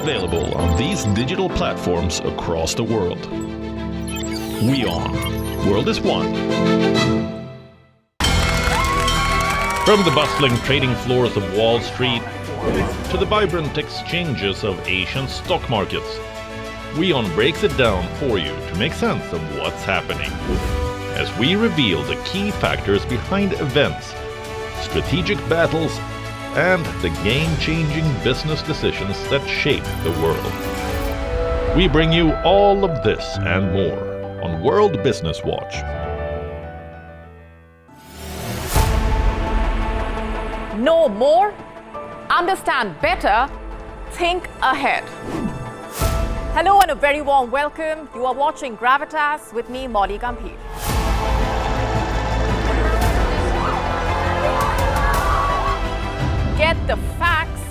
available on these digital platforms across the world. WION. World is one. From the bustling trading floors of Wall Street to the vibrant exchanges of Asian stock markets, WION breaks it down for you to make sense of what's happening, as we reveal the key factors behind events, strategic battles, and the game-changing business decisions that shape the world. We bring you all of this and more on World Business Watch. Know more, understand better, think ahead. Hello and a very warm welcome. You are watching Gravitas with me, Molly Gambhir. Get the facts,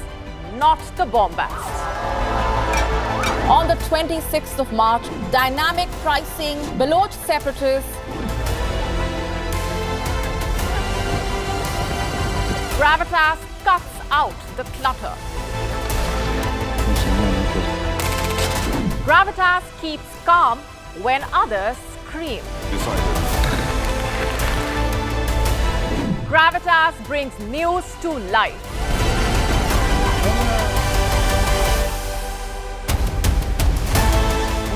not the bombast. On the 26th of March, dynamic pricing, Baloch separatists, Gravitas cuts out the clutter. Gravitas keeps calm when others scream. Gravitas brings news to life.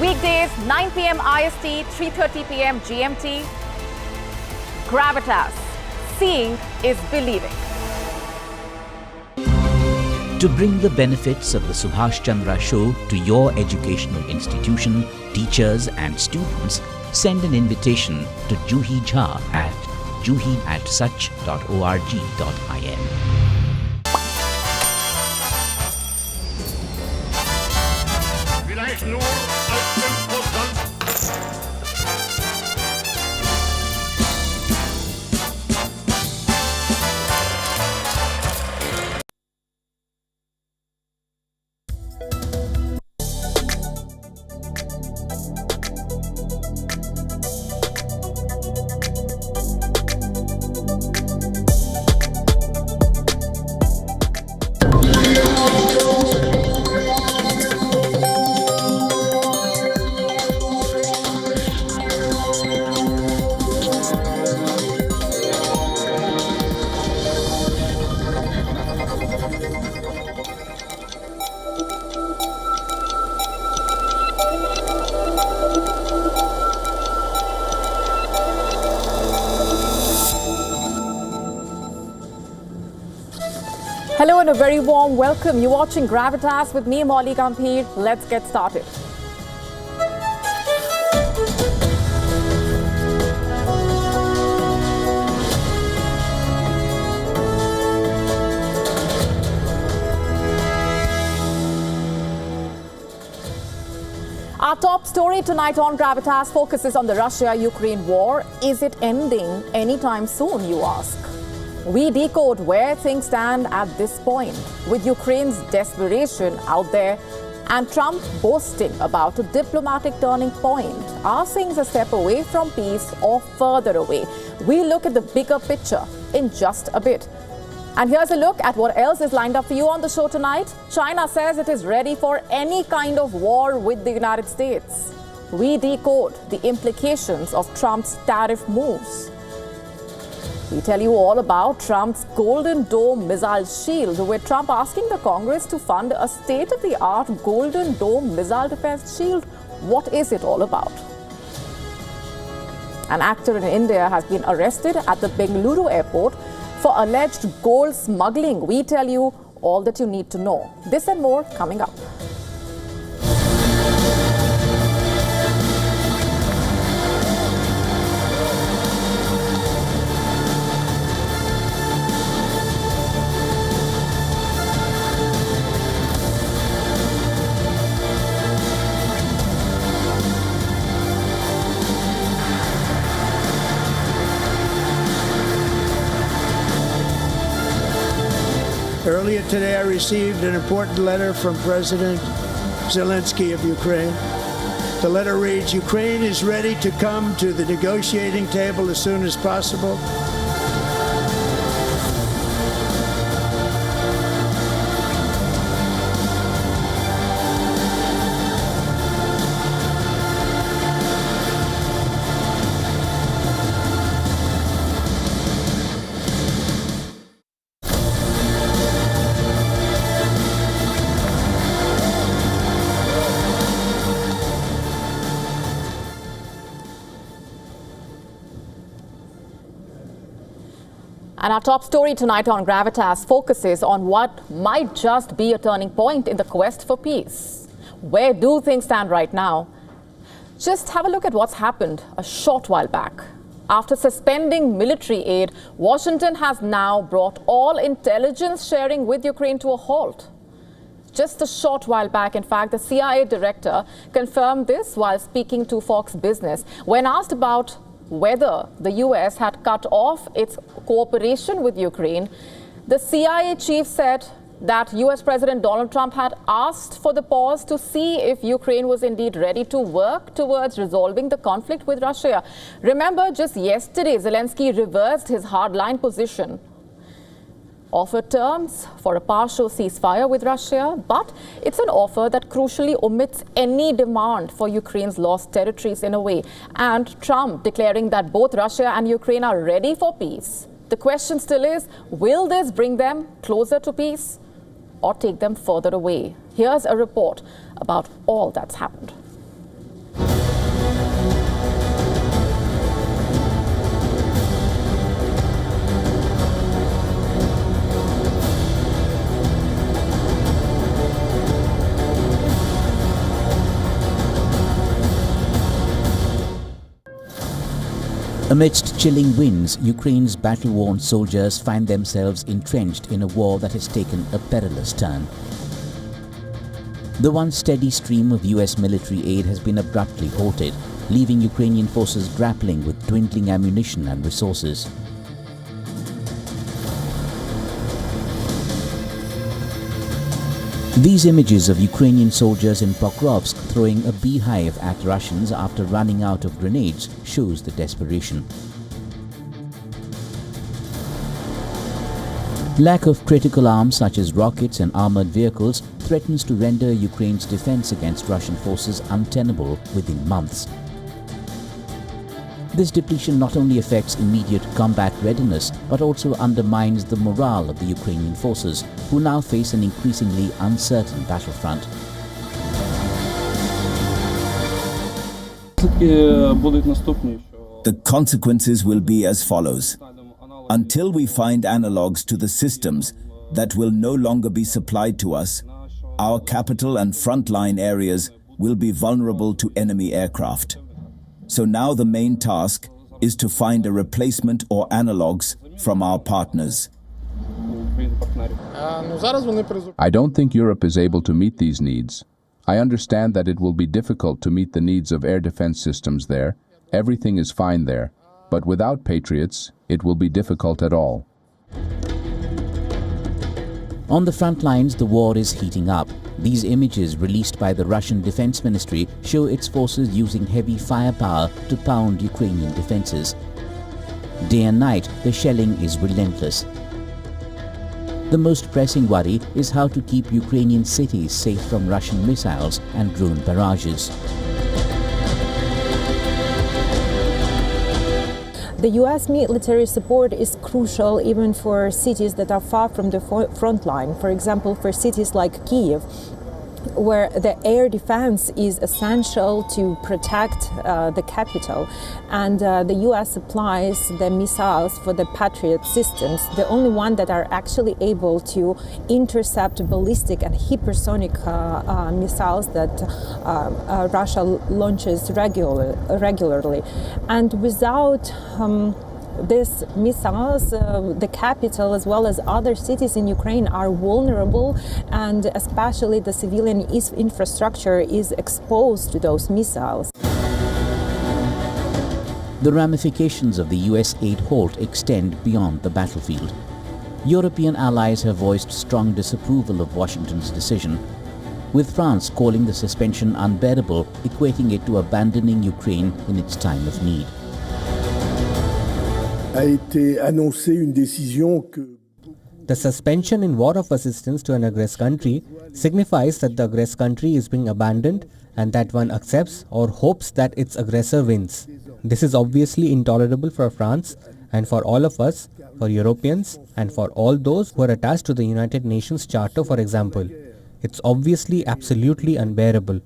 Weekdays, 9 PM IST, 3:30 PM GMT. Gravitas. Seeing is believing. To bring the benefits of the Subhash Chandra Show to your educational institution, teachers and students, send an invitation to Juhi Jha at juhi@such.org.in. Vielleicht nur als 5%. Hello and a very warm welcome. You're watching Gravitas with me, Molly Gambhir. Let's get started. Our top story tonight on Gravitas focuses on the Russia-Ukraine war. Is it ending anytime soon, you ask? We decode where things stand at this point, with Ukraine's desperation out there and Trump boasting about a diplomatic turning point. Are things a step away from peace or further away? We look at the bigger picture in just a bit. And here's a look at what else is lined up for you on the show tonight. China says it is ready for any kind of war with the United States. We decode the implications of Trump's tariff moves. We tell you all about Trump's Golden Dome missile shield, with Trump asking the Congress to fund a state-of-the-art Golden Dome missile defense shield. What is it all about? An actor in India has been arrested at the Bengaluru airport for alleged gold smuggling. We tell you all that you need to know. This and more coming up. Earlier today, I received an important letter from President Zelensky of Ukraine. The letter reads, Ukraine is ready to come to the negotiating table as soon as possible. And our top story tonight on Gravitas focuses on what might just be a turning point in the quest for peace. Where do things stand right now? Just have a look at what's happened a short while back. After suspending military aid, Washington has now brought all intelligence sharing with Ukraine to a halt. Just a short while back, in fact, the CIA director confirmed this while speaking to Fox Business. When asked about whether the US had cut off its cooperation with Ukraine, the CIA chief said that US President Donald Trump had asked for the pause to see if Ukraine was indeed ready to work towards resolving the conflict with Russia. Remember, just yesterday, Zelensky reversed his hardline position, offered terms for a partial ceasefire with Russia, but it's an offer that crucially omits any demand for Ukraine's lost territories in a way. And Trump declaring that both Russia and Ukraine are ready for peace. The question still is, will this bring them closer to peace or take them further away? Here's a report about all that's happened. Amidst chilling winds, Ukraine's battle-worn soldiers find themselves entrenched in a war that has taken a perilous turn. The once steady stream of US military aid has been abruptly halted, leaving Ukrainian forces grappling with dwindling ammunition and resources. These images of Ukrainian soldiers in Pokrovsk throwing a beehive at Russians after running out of grenades shows the desperation. Lack of critical arms such as rockets and armored vehicles threatens to render Ukraine's defense against Russian forces untenable within months. This depletion not only affects immediate combat readiness, but also undermines the morale of the Ukrainian forces, who now face an increasingly uncertain battlefront. The consequences will be as follows. Until we find analogues to the systems that will no longer be supplied to us, our capital and frontline areas will be vulnerable to enemy aircraft. So now the main task is to find a replacement or analogues from our partners. I don't think Europe is able to meet these needs. I understand that it will be difficult to meet the needs of air defense systems there. Everything is fine there. But without Patriots, it will be difficult at all. On the front lines, the war is heating up. These images released by the Russian Defense Ministry show its forces using heavy firepower to pound Ukrainian defenses. Day and night, the shelling is relentless. The most pressing worry is how to keep Ukrainian cities safe from Russian missiles and drone barrages. The US military support is crucial even for cities that are far from the front line. For example, for cities like Kyiv, where the air defense is essential to protect the capital. And the US supplies the missiles for the Patriot systems, the only one that are actually able to intercept ballistic and hypersonic missiles that Russia launches regularly. And without these missiles, the capital as well as other cities in Ukraine are vulnerable, and especially the civilian infrastructure is exposed to those missiles. The ramifications of the US aid halt extend beyond the battlefield. European allies have voiced strong disapproval of Washington's decision, with France calling the suspension unbearable, equating it to abandoning Ukraine in its time of need. The suspension in war of assistance to an aggressor country signifies that the aggressor country is being abandoned and that one accepts or hopes that its aggressor wins. This is obviously intolerable for France and for all of us, for Europeans and for all those who are attached to the United Nations Charter, for example. It's obviously absolutely unbearable.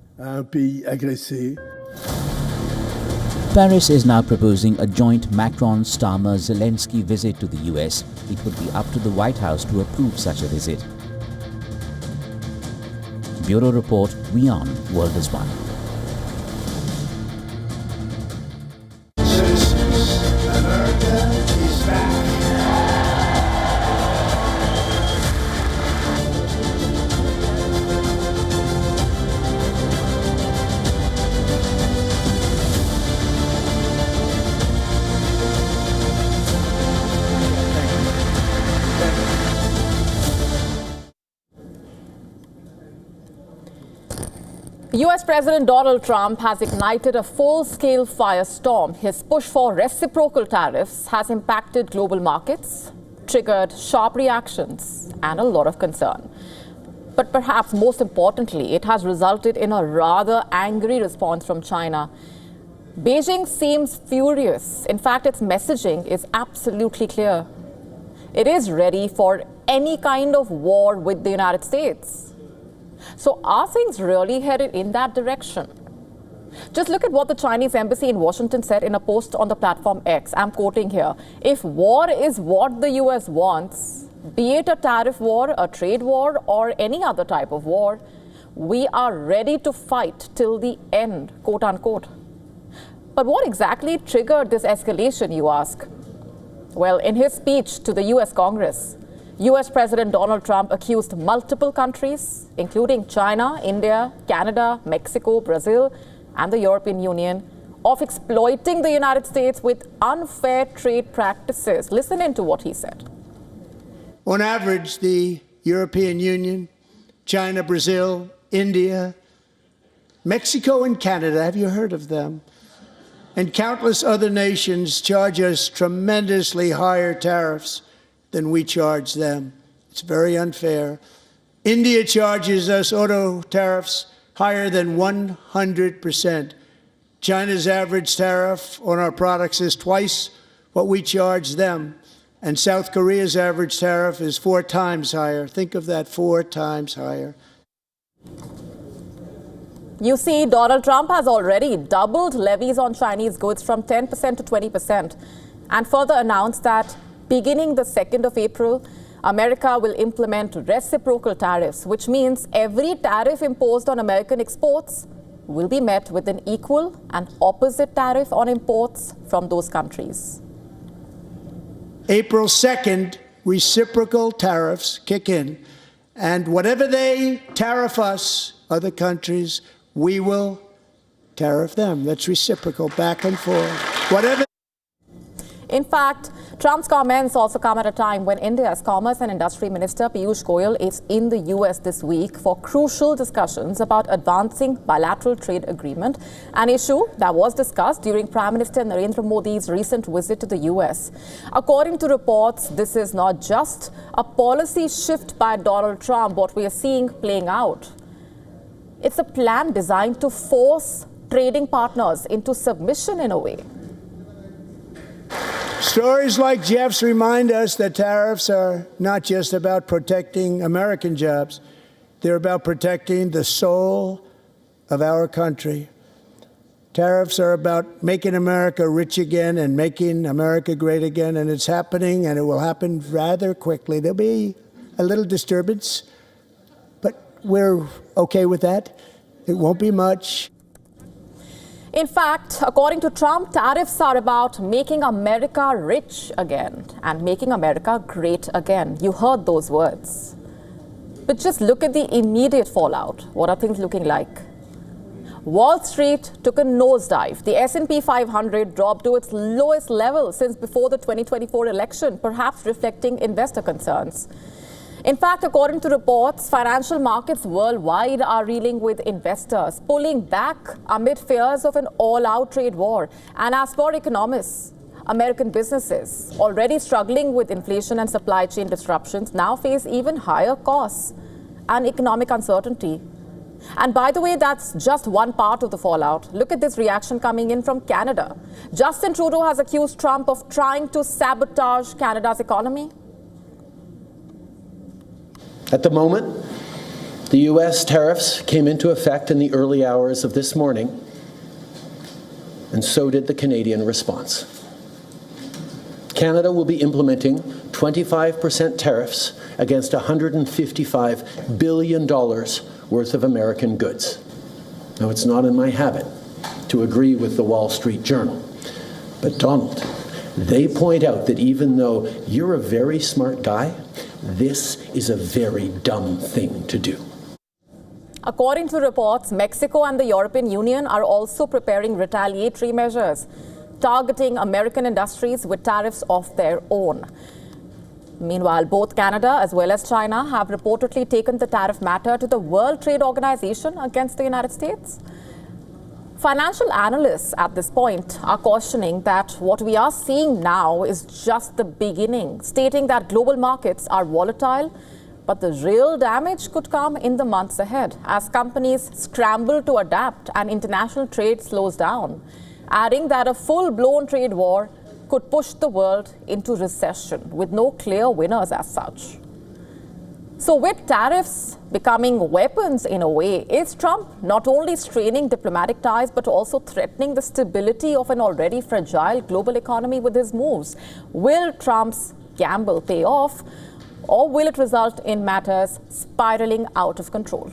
Paris is now proposing a joint Macron-Starmer-Zelensky visit to the US. It would be up to the White House to approve such a visit. Bureau Report, WION World is One. America is back. US President Donald Trump has ignited a full-scale firestorm. His push for reciprocal tariffs has impacted global markets, triggered sharp reactions and a lot of concern. But perhaps most importantly, it has resulted in a rather angry response from China. Beijing seems furious. In fact, its messaging is absolutely clear. It is ready for any kind of war with the United States. So are things really headed in that direction? Just look at what the Chinese embassy in Washington said in a post on the platform X. I'm quoting here. If war is what the US wants, be it a tariff war, a trade war, or any other type of war, we are ready to fight till the end, quote unquote. But what exactly triggered this escalation, you ask? Well, in his speech to the US Congress, US President Donald Trump accused multiple countries, including China, India, Canada, Mexico, Brazil, and the European Union, of exploiting the United States with unfair trade practices. Listen into what he said. On average, the European Union, China, Brazil, India, Mexico, and Canada, have you heard of them? And countless other nations charge us tremendously higher tariffs than we charge them. It's very unfair. India charges us auto tariffs higher than 100%. China's average tariff on our products is twice what we charge them. And South Korea's average tariff is 4 times higher. Think of that, 4 times higher. You see, Donald Trump has already doubled levies on Chinese goods from 10% to 20%, and further announced that beginning the 2nd of April, America will implement reciprocal tariffs, which means every tariff imposed on American exports will be met with an equal and opposite tariff on imports from those countries. April 2nd, reciprocal tariffs kick in, and whatever they tariff us, other countries, we will tariff them. That's reciprocal, back and forth. Whatever. In fact, Trump's comments also come at a time when India's Commerce and Industry Minister Piyush Goyal is in the US this week for crucial discussions about advancing bilateral trade agreement, an issue that was discussed during Prime Minister Narendra Modi's recent visit to the US. According to reports, this is not just a policy shift by Donald Trump, what we are seeing playing out. It's a plan designed to force trading partners into submission in a way. Stories like Jeff's remind us that tariffs are not just about protecting American jobs. They're about protecting the soul of our country. Tariffs are about making America rich again and making America great again, and it's happening, and it will happen rather quickly. There'll be a little disturbance, but we're okay with that. It won't be much. In fact, according to Trump, tariffs are about making America rich again and making America great again. You heard those words. But just look at the immediate fallout. What are things looking like? Wall Street took a nosedive. The S&P 500 dropped to its lowest level since before the 2024 election, perhaps reflecting investor concerns. In fact, according to reports, financial markets worldwide are reeling with investors pulling back amid fears of an all-out trade war. And as for economists, American businesses, already struggling with inflation and supply chain disruptions, now face even higher costs and economic uncertainty. And by the way, that's just one part of the fallout. Look at this reaction coming in from Canada. Justin Trudeau has accused Trump of trying to sabotage Canada's economy. At the moment, the U.S. tariffs came into effect in the early hours of this morning. and so did the Canadian response. Canada will be implementing 25% tariffs against $155 billion worth of American goods. Now, it's not in my habit to agree with the Wall Street Journal, but Donald, they point out that even though you're a very smart guy, this is a very dumb thing to do. According to reports, Mexico and the European Union are also preparing retaliatory measures, targeting American industries with tariffs of their own. Meanwhile, both Canada as well as China have reportedly taken the tariff matter to the World Trade Organization against the United States. Financial analysts at this point are cautioning that what we are seeing now is just the beginning, stating that global markets are volatile, but the real damage could come in the months ahead as companies scramble to adapt and international trade slows down, adding that a full-blown trade war could push the world into recession with no clear winners as such. So with tariffs becoming weapons in a way, is Trump not only straining diplomatic ties but also threatening the stability of an already fragile global economy with his moves? Will Trump's gamble pay off, or will it result in matters spiraling out of control?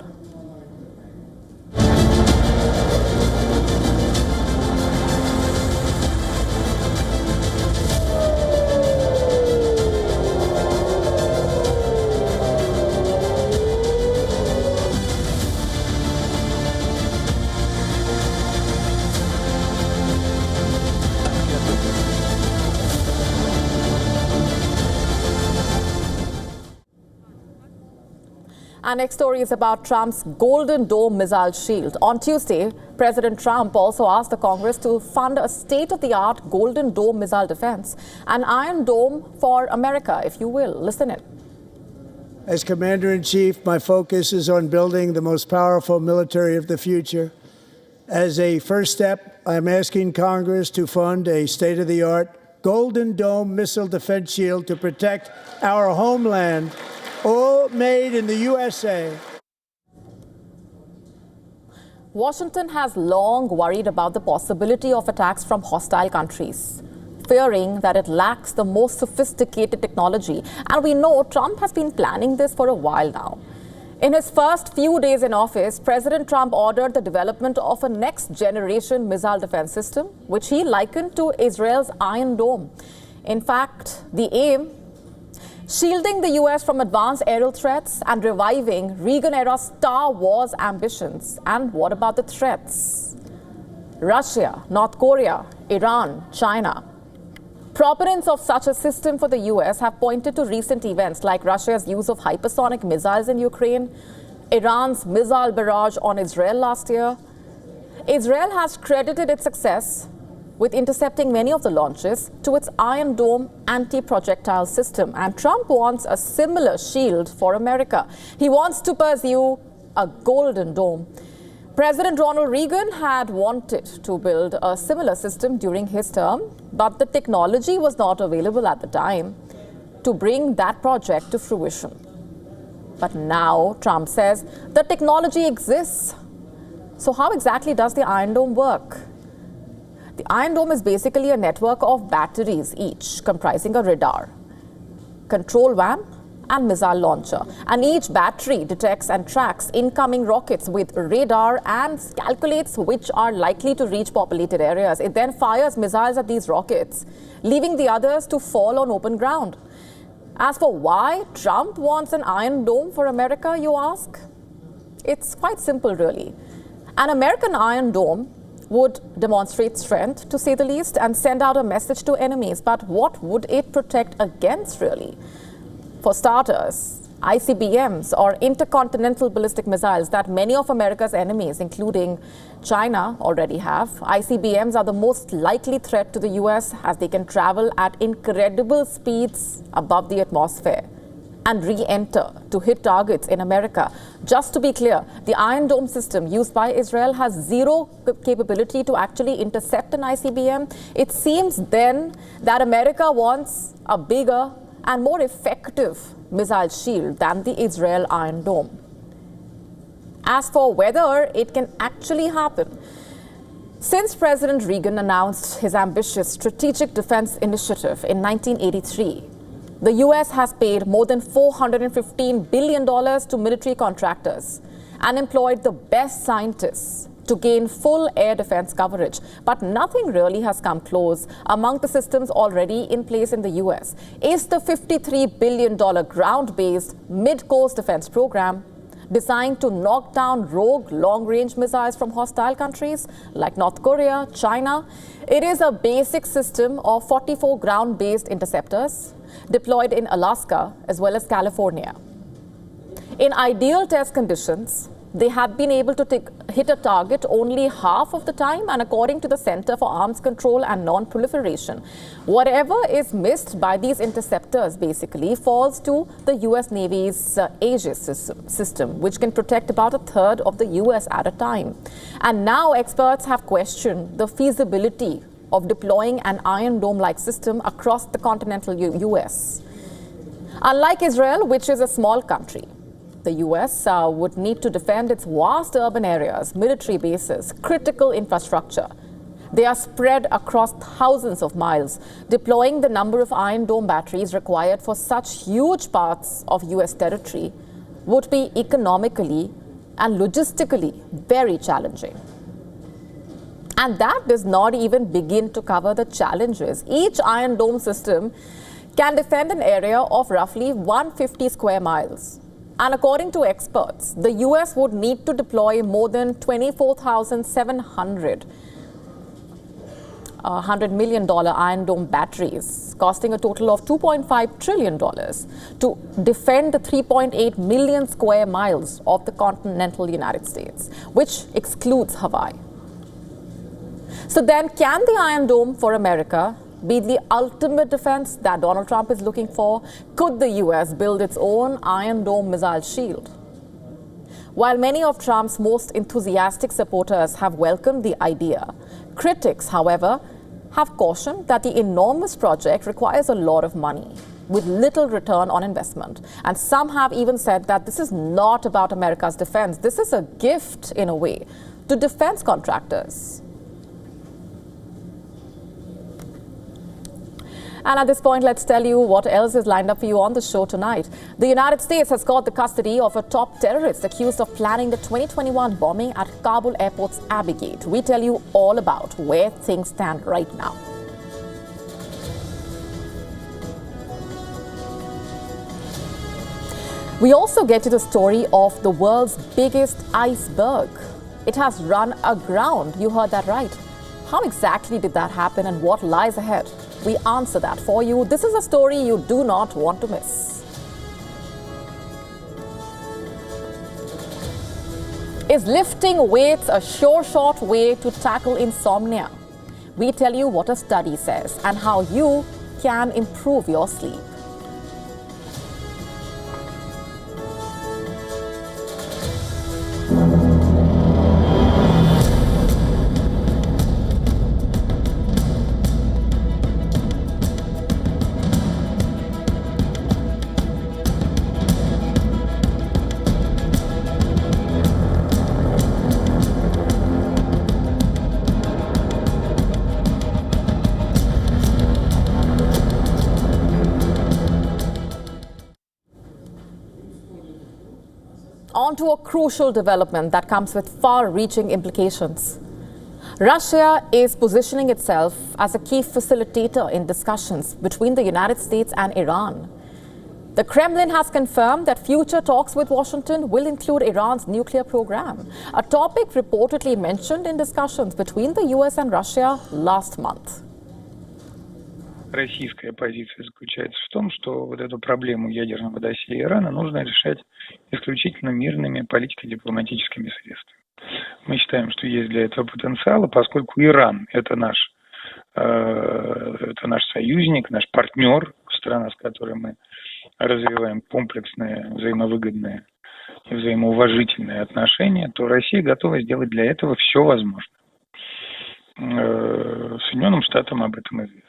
Our next story is about Trump's Golden Dome missile shield. On Tuesday, President Trump also asked the Congress to fund a state-of-the-art Golden Dome missile defense, an Iron Dome for America, if you will. Listen in. As Commander-in-Chief, my focus is on building the most powerful military of the future. As a first step, I'm asking Congress to fund a state-of-the-art Golden Dome missile defense shield to protect our homeland, all made in the USA. Washington has long worried about the possibility of attacks from hostile countries, fearing that it lacks the most sophisticated technology. And we know Trump has been planning this for a while now. In his first few days in office, President Trump ordered the development of a next-generation missile defense system, which he likened to Israel's Iron Dome. In fact, the aim: shielding the U.S. from advanced aerial threats and reviving Reagan-era Star Wars ambitions. And what about the threats? Russia, North Korea, Iran, China. Proponents of such a system for the U.S. have pointed to recent events like Russia's use of hypersonic missiles in Ukraine, Iran's missile barrage on Israel last year. Israel has credited its success with intercepting many of the launches to its Iron Dome anti-projectile system. And Trump wants a similar shield for America. He wants to pursue a Golden Dome. President Ronald Reagan had wanted to build a similar system during his term, but the technology was not available at the time to bring that project to fruition. But now Trump says the technology exists. So how exactly does the Iron Dome work? The Iron Dome is basically a network of batteries, each comprising a radar, control van, and missile launcher. And each battery detects and tracks incoming rockets with radar and calculates which are likely to reach populated areas. It then fires missiles at these rockets, leaving the others to fall on open ground. As for why Trump wants an Iron Dome for America, you ask? It's quite simple, really. An American Iron Dome would demonstrate strength, to say the least, and send out a message to enemies. But what would it protect against, really? For starters, ICBMs, or intercontinental ballistic missiles, that many of America's enemies, including China, already have. ICBMs are the most likely threat to the US as they can travel at incredible speeds above the atmosphere and re-enter to hit targets in America. Just to be clear, the Iron Dome system used by Israel has zero capability to actually intercept an ICBM. It seems then that America wants a bigger and more effective missile shield than the Israel Iron Dome. As for whether it can actually happen, Since President Reagan announced his ambitious Strategic Defense Initiative in 1983, the US has paid more than $415 billion to military contractors and employed the best scientists to gain full air defense coverage. But nothing really has come close. Among the systems already in place in the US is the $53 billion ground-based mid-course defense program designed to knock down rogue long-range missiles from hostile countries like North Korea, China. It is a basic system of 44 ground-based interceptors deployed in Alaska as well as California. In ideal test conditions, they have been able to hit a target only half of the time, and according to the Center for Arms Control and Non-Proliferation, whatever is missed by these interceptors basically falls to the US Navy's Aegis system, which can protect about a third of the US at a time. And now experts have questioned the feasibility of deploying an Iron Dome-like system across the continental US. Unlike Israel, which is a small country, the US would need to defend its vast urban areas, military bases, critical infrastructure. They are spread across thousands of miles. Deploying the number of Iron Dome batteries required for such huge parts of US territory would be economically and logistically very challenging. And that does not even begin to cover the challenges. Each Iron Dome system can defend an area of roughly 150 square miles. And according to experts, the US would need to deploy more than 24,700 $100 million Iron Dome batteries, costing a total of $2.5 trillion to defend the 3.8 million square miles of the continental United States, which excludes Hawaii. So then, can the Iron Dome for America be the ultimate defense that Donald Trump is looking for? Could the US build its own Iron Dome missile shield? While many of Trump's most enthusiastic supporters have welcomed the idea, critics, however, have cautioned that the enormous project requires a lot of money with little return on investment. And some have even said that this is not about America's defense. This is a gift, in a way, to defense contractors. And at this point, let's tell you what else is lined up for you on the show tonight. The United States has got the custody of a top terrorist accused of planning the 2021 bombing at Kabul airport's Abbey Gate. We tell you all about where things stand right now. We also get to the story of the world's biggest iceberg. It has run aground. You heard that right. How exactly did that happen and what lies ahead? We answer that for you. This is a story you do not want to miss. Is lifting weights a sure shot way to tackle insomnia? We tell you what a study says and how you can improve your sleep. On to a crucial development that comes with far-reaching implications. Russia is positioning itself as a key facilitator in discussions between the United States and Iran. The Kremlin has confirmed that future talks with Washington will include Iran's nuclear program, a topic reportedly mentioned in discussions between the US and Russia last month. Российская позиция заключается в том, что вот эту проблему ядерного досье Ирана нужно решать исключительно мирными политико-дипломатическими средствами. Мы считаем, что есть для этого потенциал, поскольку Иран – это наш союзник, наш партнер, страна, с которой мы развиваем комплексные, взаимовыгодные и взаимоуважительные отношения, то Россия готова сделать для этого все возможное. Соединенным Штатам об этом известно.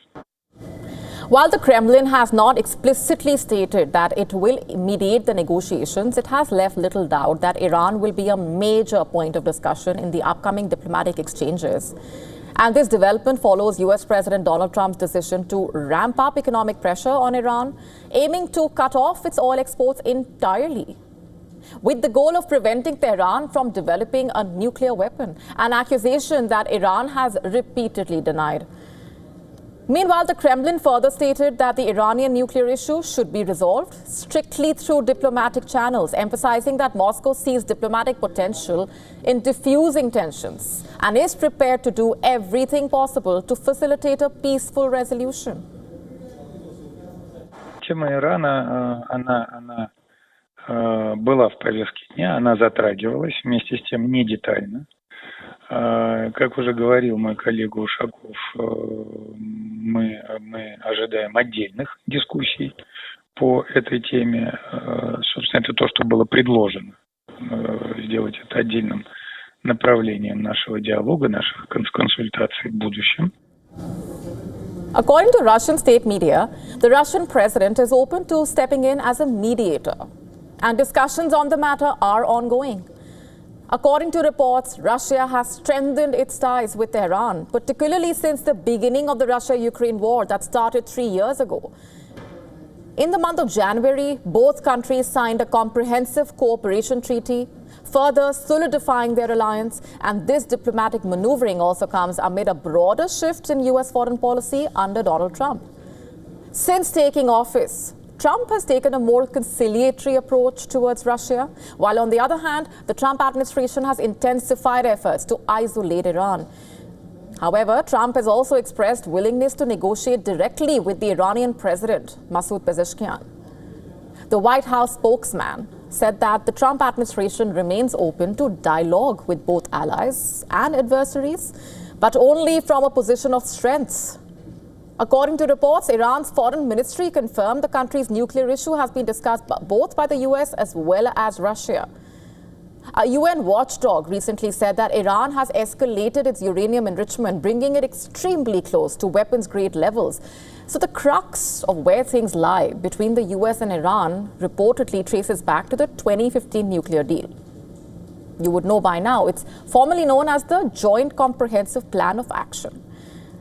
While the Kremlin has not explicitly stated that it will mediate the negotiations, it has left little doubt that Iran will be a major point of discussion in the upcoming diplomatic exchanges. And this development follows US President Donald Trump's decision to ramp up economic pressure on Iran, aiming to cut off its oil exports entirely, with the goal of preventing Tehran from developing a nuclear weapon, an accusation that Iran has repeatedly denied. Meanwhile, the Kremlin further stated that the Iranian nuclear issue should be resolved strictly through diplomatic channels, emphasizing that Moscow sees diplomatic potential in diffusing tensions and is prepared to do everything possible to facilitate a peaceful resolution. Тема Ирана, она была в повестке дня, она затрагивалась, вместе с тем не детально. Как уже говорил мой коллега Ушаков, мы ожидаем отдельных дискуссий по этой теме. Собственно, это то, что было предложено, сделать это отдельным направлением нашего диалога, наших консультаций в будущем. According to Russian state media, the Russian president is open to stepping in as a mediator, and discussions on the matter are ongoing. According to reports, Russia has strengthened its ties with Tehran, particularly since the beginning of the Russia-Ukraine war that started 3 years ago. In the month of January, both countries signed a comprehensive cooperation treaty, further solidifying their alliance, and this diplomatic maneuvering also comes amid a broader shift in US foreign policy under Donald Trump. Since taking office, Trump has taken a more conciliatory approach towards Russia, while on the other hand, the Trump administration has intensified efforts to isolate Iran. However, Trump has also expressed willingness to negotiate directly with the Iranian president, Masoud Pezeshkian. The White House spokesman said that the Trump administration remains open to dialogue with both allies and adversaries, but only from a position of strength. According to reports, Iran's foreign ministry confirmed the country's nuclear issue has been discussed both by the US as well as Russia. A UN watchdog recently said that Iran has escalated its uranium enrichment, bringing it extremely close to weapons-grade levels. So the crux of where things lie between the US and Iran reportedly traces back to the 2015 nuclear deal. You would know by now, it's formally known as the Joint Comprehensive Plan of Action.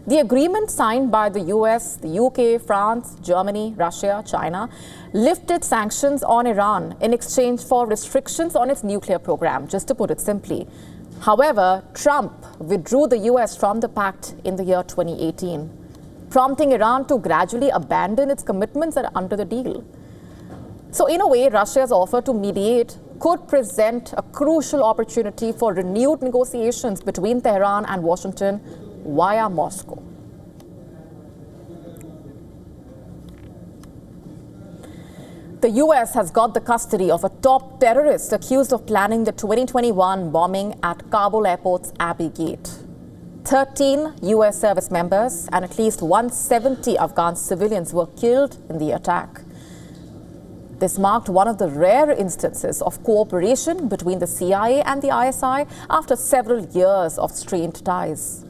The agreement signed by the US, the UK, France, Germany, Russia, China lifted sanctions on Iran in exchange for restrictions on its nuclear program, just to put it simply. However, Trump withdrew the US from the pact in the year 2018, prompting Iran to gradually abandon its commitments under the deal. So in a way, Russia's offer to mediate could present a crucial opportunity for renewed negotiations between Tehran and Washington via Moscow. The US has got the custody of a top terrorist accused of planning the 2021 bombing at Kabul airport's Abbey Gate. 13 US service members and at least 170 Afghan civilians were killed in the attack. This marked one of the rare instances of cooperation between the CIA and the ISI after several years of strained ties.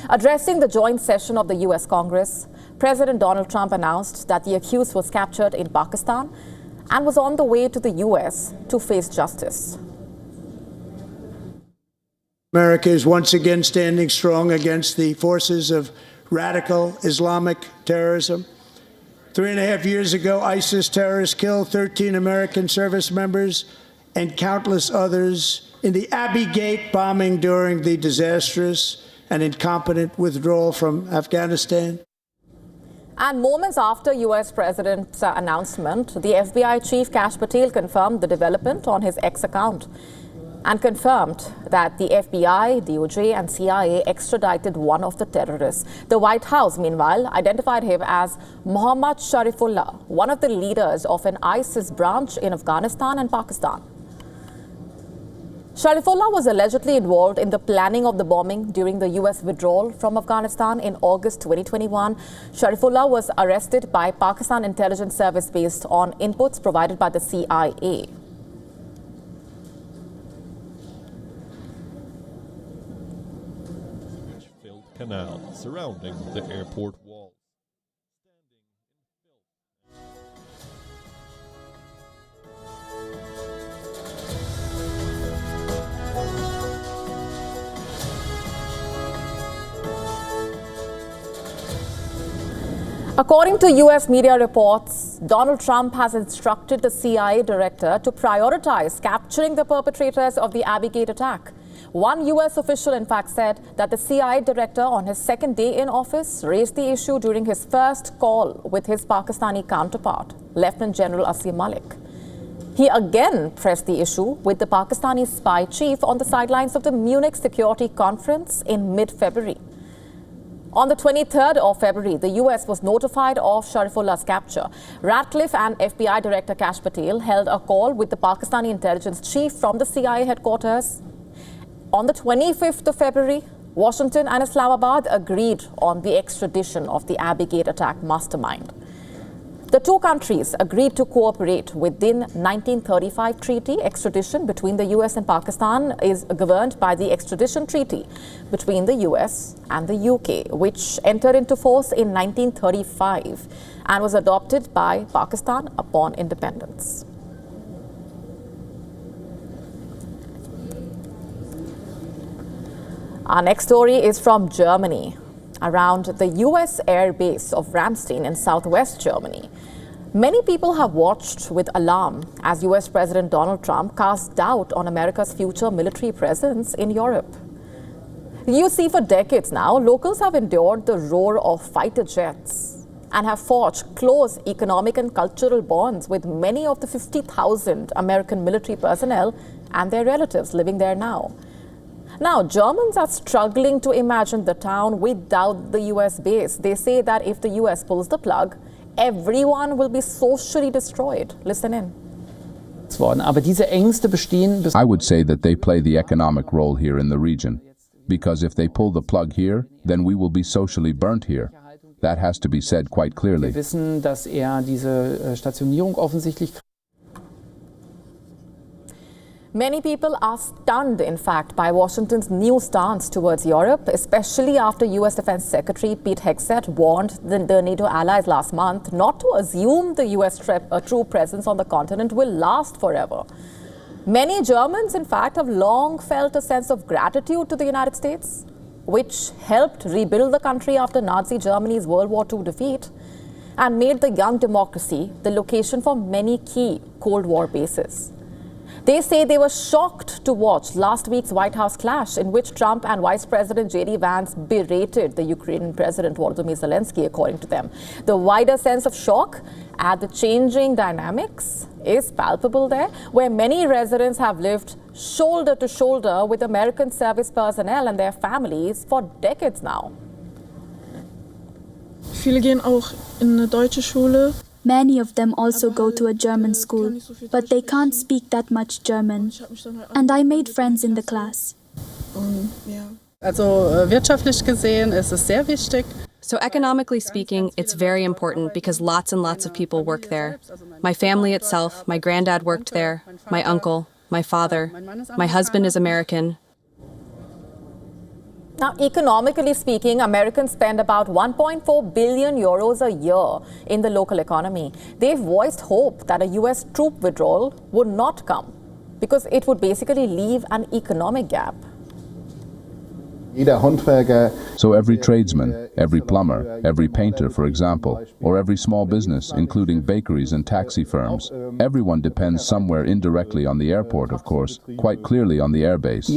Addressing the joint session of the US Congress, President Donald Trump announced that the accused was captured in Pakistan and was on the way to the US to face justice. America is once again standing strong against the forces of radical Islamic terrorism. 3.5 years ago, ISIS terrorists killed 13 American service members and countless others in the Abbey Gate bombing during the disastrous and incompetent withdrawal from Afghanistan. And moments after US President's announcement, the FBI Chief Kash Patel confirmed the development on his X account and confirmed that the FBI, DOJ and CIA extradited one of the terrorists. The White House, meanwhile, identified him as Mohammad Sharifullah, one of the leaders of an ISIS branch in Afghanistan and Pakistan. Sharifullah was allegedly involved in the planning of the bombing during the US withdrawal from Afghanistan in August 2021. Sharifullah was arrested by Pakistan Intelligence Service based on inputs provided by the CIA. Filled canal surrounding the airport wall. According to US media reports, Donald Trump has instructed the CIA director to prioritize capturing the perpetrators of the Abbey-Gate attack. One US official, in fact, said that the CIA director on his second day in office raised the issue during his first call with his Pakistani counterpart, Lieutenant General Asim Malik. He again pressed the issue with the Pakistani spy chief on the sidelines of the Munich Security Conference in mid-February. On the 23rd of February, the US was notified of Sharifullah's capture. Ratcliffe and FBI Director Kash Patel held a call with the Pakistani intelligence chief from the CIA headquarters. On the 25th of February, Washington and Islamabad agreed on the extradition of the Abbey-Gate attack mastermind. The two countries agreed to cooperate within 1935 treaty. Extradition between the US and Pakistan is governed by the extradition treaty between the US and the UK, which entered into force in 1935 and was adopted by Pakistan upon independence. Our next story is from Germany, around the US air base of Ramstein in southwest Germany. Many people have watched with alarm as US President Donald Trump casts doubt on America's future military presence in Europe. You see, for decades now, locals have endured the roar of fighter jets and have forged close economic and cultural bonds with many of the 50,000 American military personnel and their relatives living there now. Now, Germans are struggling to imagine the town without the US base. They say that if the US pulls the plug, everyone will be socially destroyed. Listen in. I would say that they play the economic role here in the region. Because if they pull the plug here, then we will be socially burnt here. That has to be said quite clearly. Many people are stunned, in fact, by Washington's new stance towards Europe, especially after US Defense Secretary Pete Hegseth warned the NATO allies last month not to assume the US troop presence on the continent will last forever. Many Germans, in fact, have long felt a sense of gratitude to the United States, which helped rebuild the country after Nazi Germany's World War II defeat and made the young democracy the location for many key Cold War bases. They say they were shocked to watch last week's White House clash in which Trump and Vice President J.D. Vance berated the Ukrainian President Volodymyr Zelensky, according to them. The wider sense of shock at the changing dynamics is palpable there, where many residents have lived shoulder to shoulder with American service personnel and their families for decades now. Viele gehen auch in eine deutsche Schule. Many of them also go to a German school, but they can't speak that much German. And I made friends in the class. Wirtschaftlich gesehen ist es sehr wichtig. So economically speaking, it's very important because lots and lots of people work there. My family itself, my granddad worked there, my uncle, my father, my husband is American. Now, economically speaking, Americans spend about 1.4 billion euros a year in the local economy. They've voiced hope that a US troop withdrawal would not come because it would basically leave an economic gap. So every tradesman, every plumber, every painter, for example, or every small business, including bakeries and taxi firms, everyone depends somewhere indirectly on the airport, of course, quite clearly on the airbase.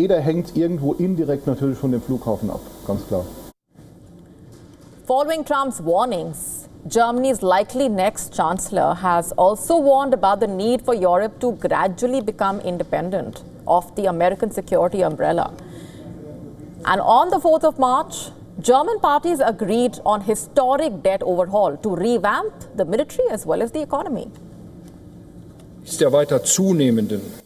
Following Trump's warnings, Germany's likely next chancellor has also warned about the need for Europe to gradually become independent of the American security umbrella. And on the 4th of March, German parties agreed on historic debt overhaul to revamp the military as well as the economy.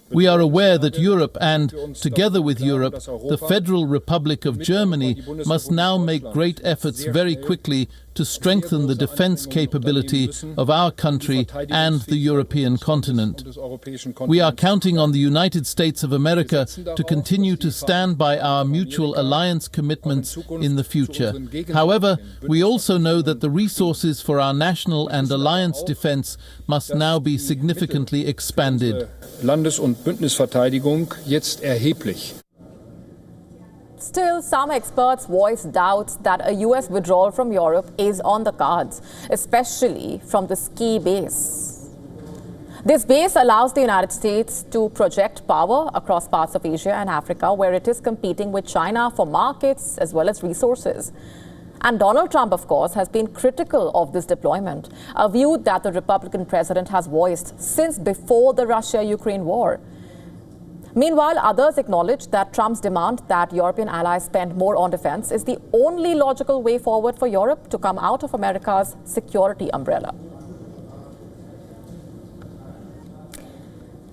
We are aware that Europe and, together with Europe, the Federal Republic of Germany must now make great efforts very quickly to strengthen the defense capability of our country and the European continent. We are counting on the United States of America to continue to stand by our mutual alliance commitments in the future. However, we also know that the resources for our national and alliance defense must now be significantly expanded. Landes- und Bündnisverteidigung jetzt erheblich. Still, some experts voice doubts that a US withdrawal from Europe is on the cards, especially from the ski base. This base allows the United States to project power across parts of Asia and Africa, where it is competing with China for markets as well as resources. And Donald Trump, of course, has been critical of this deployment, a view that the Republican president has voiced since before the Russia-Ukraine war. Meanwhile, others acknowledge that Trump's demand that European allies spend more on defense is the only logical way forward for Europe to come out of America's security umbrella.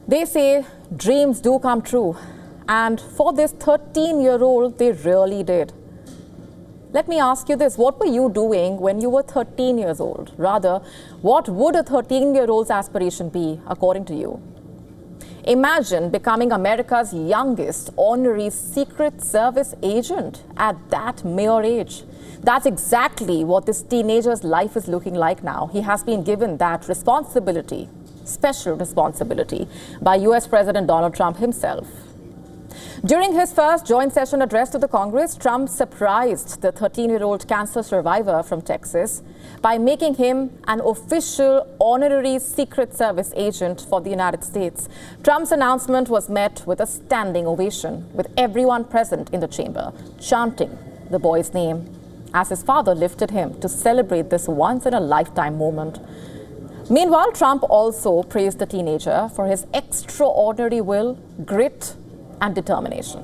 They say dreams do come true, and for this 13-year-old, they really did. Let me ask you this, what were you doing when you were 13 years old? Rather, what would a 13-year-old's aspiration be, according to you? Imagine becoming America's youngest honorary Secret Service agent at that mere age. That's exactly what this teenager's life is looking like now. He has been given that responsibility, special responsibility, by US President Donald Trump himself. During his first joint session address to the Congress, Trump surprised the 13-year-old cancer survivor from Texas by making him an official honorary Secret Service agent for the United States. Trump's announcement was met with a standing ovation, with everyone present in the chamber chanting the boy's name as his father lifted him to celebrate this once-in-a-lifetime moment. Meanwhile, Trump also praised the teenager for his extraordinary will, grit, and determination.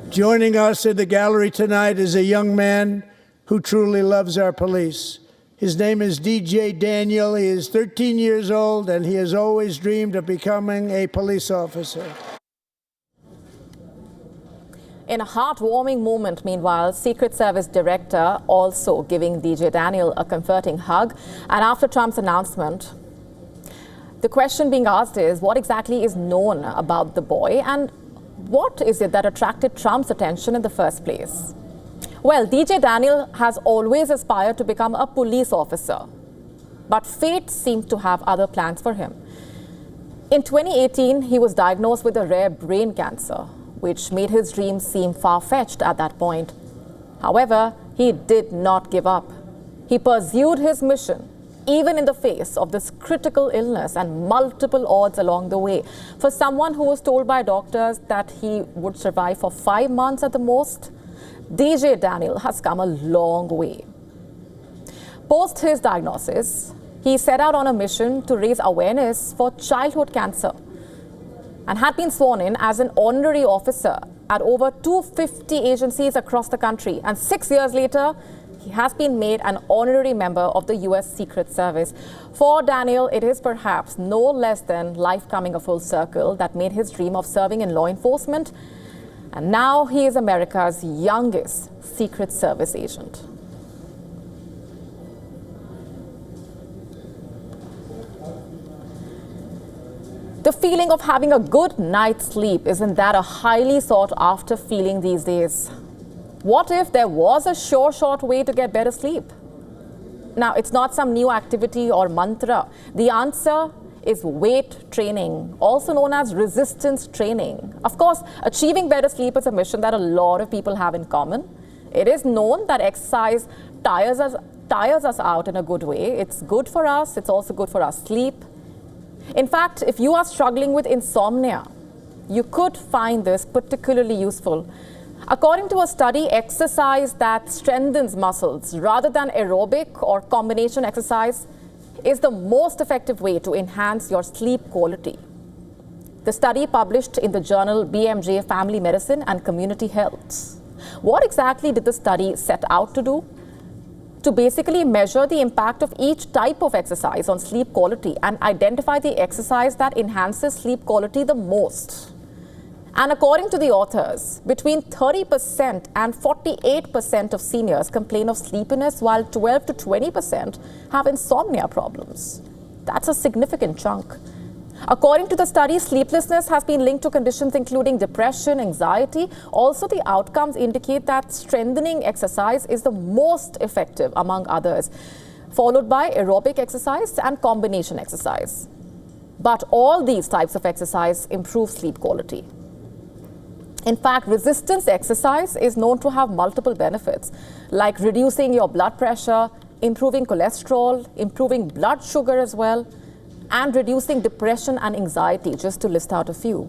Joining us in the gallery tonight is a young man who truly loves our police. His name is DJ Daniel. He is 13 years old, and he has always dreamed of becoming a police officer. In a heartwarming moment, meanwhile, Secret Service Director also giving DJ Daniel a comforting hug. And after Trump's announcement, the question being asked is, what exactly is known about the boy, and what is it that attracted Trump's attention in the first place? Well, DJ Daniel has always aspired to become a police officer, but fate seemed to have other plans for him. In 2018, he was diagnosed with a rare brain cancer, which made his dreams seem far-fetched at that point. However, he did not give up. He pursued his mission, even in the face of this critical illness and multiple odds along the way. For someone who was told by doctors that he would survive for 5 months at the most, DJ Daniel has come a long way. Post his diagnosis, he set out on a mission to raise awareness for childhood cancer and had been sworn in as an honorary officer at over 250 agencies across the country. And 6 years later, he has been made an honorary member of the US Secret Service. For Daniel, it is perhaps no less than life coming a full circle that made his dream of serving in law enforcement. And now he is America's youngest Secret Service agent. The feeling of having a good night's sleep, isn't that a highly sought after feeling these days? What if there was a sure short way to get better sleep? Now, it's not some new activity or mantra. The answer is weight training, also known as resistance training. Of course, achieving better sleep is a mission that a lot of people have in common. It is known that exercise tires us out in a good way. It's good for us. It's also good for our sleep. In fact, if you are struggling with insomnia, you could find this particularly useful. According to a study, exercise that strengthens muscles rather than aerobic or combination exercise is the most effective way to enhance your sleep quality. The study published in the journal BMJ Family Medicine and Community Health. What exactly did the study set out to do? To basically measure the impact of each type of exercise on sleep quality and identify the exercise that enhances sleep quality the most. And according to the authors, between 30% and 48% of seniors complain of sleepiness, while 12 to 20% have insomnia problems. That's a significant chunk. According to the study, sleeplessness has been linked to conditions including depression, anxiety. Also, the outcomes indicate that strengthening exercise is the most effective among others, followed by aerobic exercise and combination exercise. But all these types of exercise improve sleep quality. In fact, resistance exercise is known to have multiple benefits, like reducing your blood pressure, improving cholesterol, improving blood sugar as well, and reducing depression and anxiety, just to list out a few.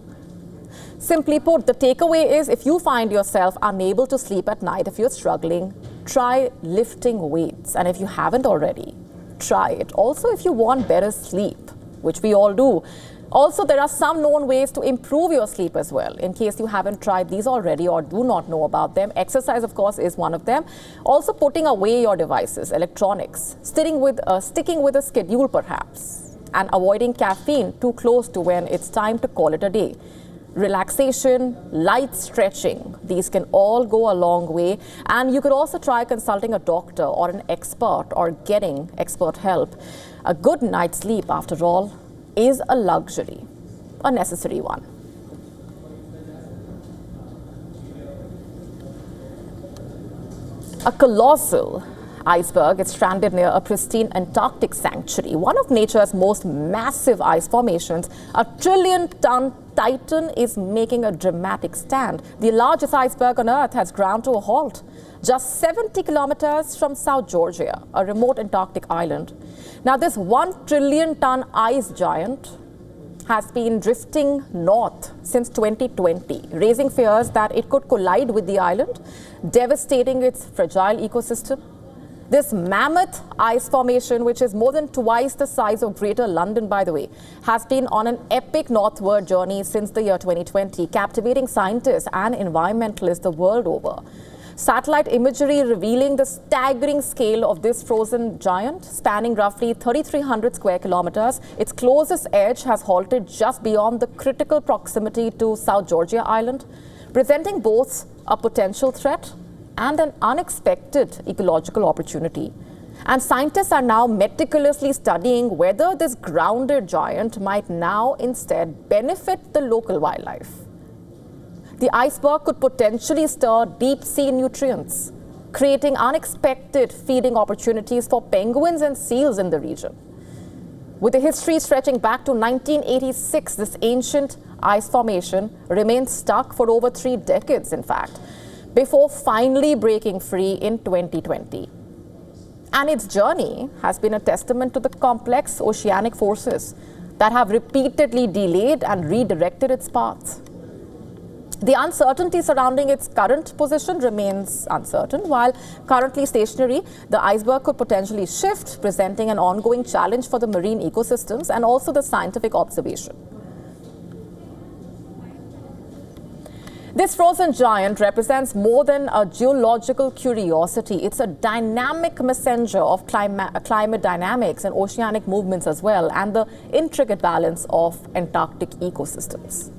Simply put, the takeaway is if you find yourself unable to sleep at night, if you're struggling, try lifting weights. And if you haven't already, try it. Also, if you want better sleep, which we all do. Also, there are some known ways to improve your sleep as well. In case you haven't tried these already or do not know about them, exercise, of course, is one of them. Also, putting away your devices, electronics, sticking with a schedule perhaps, and avoiding caffeine too close to when it's time to call it a day. Relaxation, light stretching, these can all go a long way. And you could also try consulting a doctor or an expert or getting expert help. A good night's sleep, after all, is a luxury, a necessary one. A colossal iceberg is stranded near a pristine Antarctic sanctuary, one of nature's most massive ice formations. A trillion-ton titan is making a dramatic stand. The largest iceberg on Earth has ground to a halt, just 70 kilometers from South Georgia, a remote Antarctic island. Now, this 1 trillion-ton ice giant has been drifting north since 2020, raising fears that it could collide with the island, devastating its fragile ecosystem. This mammoth ice formation, which is more than twice the size of Greater London, by the way, has been on an epic northward journey since the year 2020, captivating scientists and environmentalists the world over. Satellite imagery revealing the staggering scale of this frozen giant, spanning roughly 3,300 square kilometers. Its closest edge has halted just beyond the critical proximity to South Georgia Island, presenting both a potential threat and an unexpected ecological opportunity. And scientists are now meticulously studying whether this grounded giant might now instead benefit the local wildlife. The iceberg could potentially stir deep-sea nutrients, creating unexpected feeding opportunities for penguins and seals in the region. With a history stretching back to 1986, this ancient ice formation remained stuck for over 3 decades, in fact, before finally breaking free in 2020. And its journey has been a testament to the complex oceanic forces that have repeatedly delayed and redirected its path. The uncertainty surrounding its current position remains uncertain. While currently stationary, the iceberg could potentially shift, presenting an ongoing challenge for the marine ecosystems and also the scientific observation. This frozen giant represents more than a geological curiosity. It's a dynamic messenger of climate dynamics and oceanic movements as well, and the intricate balance of Antarctic ecosystems.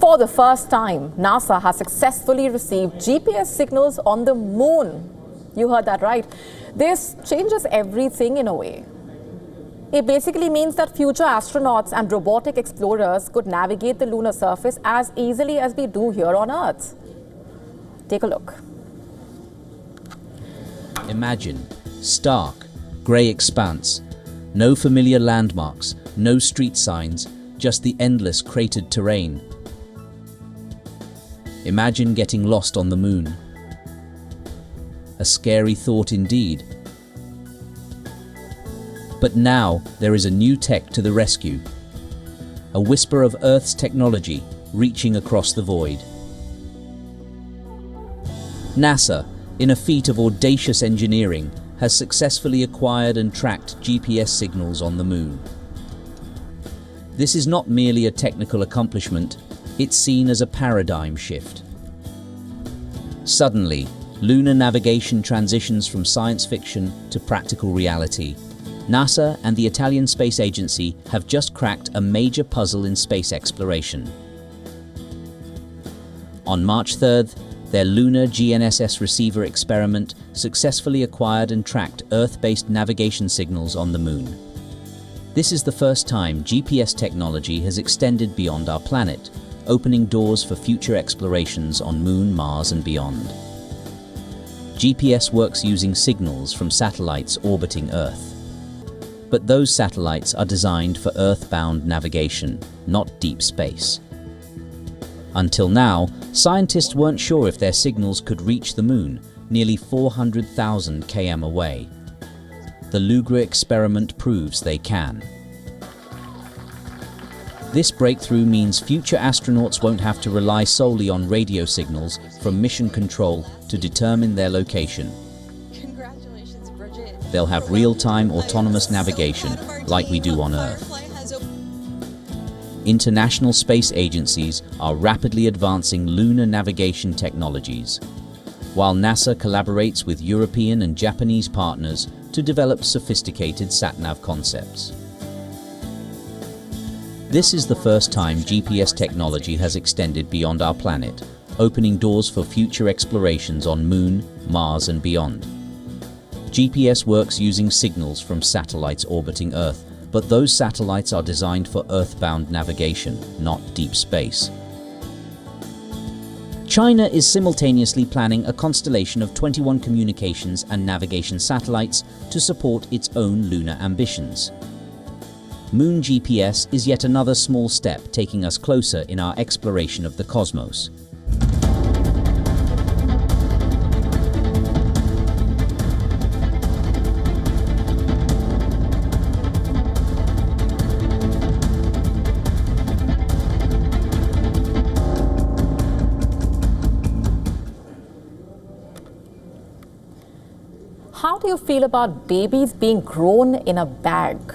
For the first time, NASA has successfully received GPS signals on the moon. You heard that right. This changes everything in a way. It basically means that future astronauts and robotic explorers could navigate the lunar surface as easily as we do here on Earth. Take a look. Imagine stark, grey expanse, no familiar landmarks, no street signs, just the endless cratered terrain. Imagine getting lost on the moon. A scary thought indeed. But now there is a new tech to the rescue. A whisper of Earth's technology reaching across the void. NASA, in a feat of audacious engineering, has successfully acquired and tracked GPS signals on the moon. This is not merely a technical accomplishment, it's seen as a paradigm shift. Suddenly, lunar navigation transitions from science fiction to practical reality. NASA and the Italian Space Agency have just cracked a major puzzle in space exploration. On March 3rd, their lunar GNSS receiver experiment successfully acquired and tracked Earth-based navigation signals on the moon. This is the first time GPS technology has extended beyond our planet, opening doors for future explorations on Moon, Mars and beyond. GPS works using signals from satellites orbiting Earth. But those satellites are designed for Earth-bound navigation, not deep space. Until now, scientists weren't sure if their signals could reach the Moon, nearly 400,000 km away. The Lunar experiment proves they can. This breakthrough means future astronauts won't have to rely solely on radio signals from mission control to determine their location. Congratulations, Bridget. They'll have real-time autonomous navigation like we do on Earth. International space agencies are rapidly advancing lunar navigation technologies, while NASA collaborates with European and Japanese partners to develop sophisticated sat-nav concepts. This is the first time GPS technology has extended beyond our planet, opening doors for future explorations on Moon, Mars and beyond. GPS works using signals from satellites orbiting Earth, but those satellites are designed for Earth-bound navigation, not deep space. China is simultaneously planning a constellation of 21 communications and navigation satellites to support its own lunar ambitions. Moon GPS is yet another small step taking us closer in our exploration of the cosmos. How do you feel about babies being grown in a bag?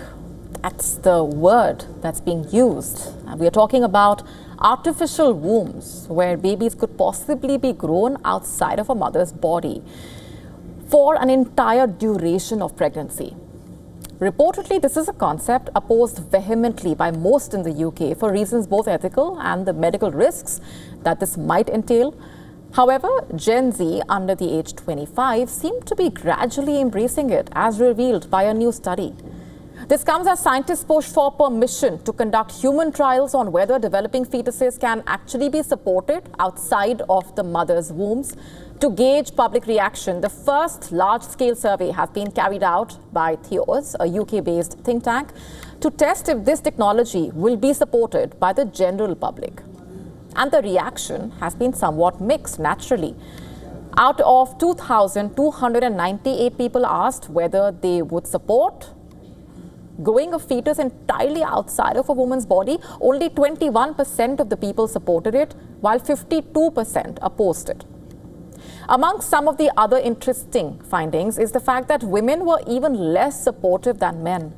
That's the word that's being used. We are talking about artificial wombs, where babies could possibly be grown outside of a mother's body for an entire duration of pregnancy. Reportedly, this is a concept opposed vehemently by most in the UK for reasons both ethical and the medical risks that this might entail. However, Gen Z under the age 25 seem to be gradually embracing it, as revealed by a new study. This comes as scientists push for permission to conduct human trials on whether developing fetuses can actually be supported outside of the mother's wombs. To gauge public reaction, the first large-scale survey has been carried out by Theos, a UK-based think tank, to test if this technology will be supported by the general public. And the reaction has been somewhat mixed, naturally. Out of 2,298 people asked whether they would support growing a fetus entirely outside of a woman's body, only 21% of the people supported it, while 52% opposed it. Among some of the other interesting findings is the fact that women were even less supportive than men.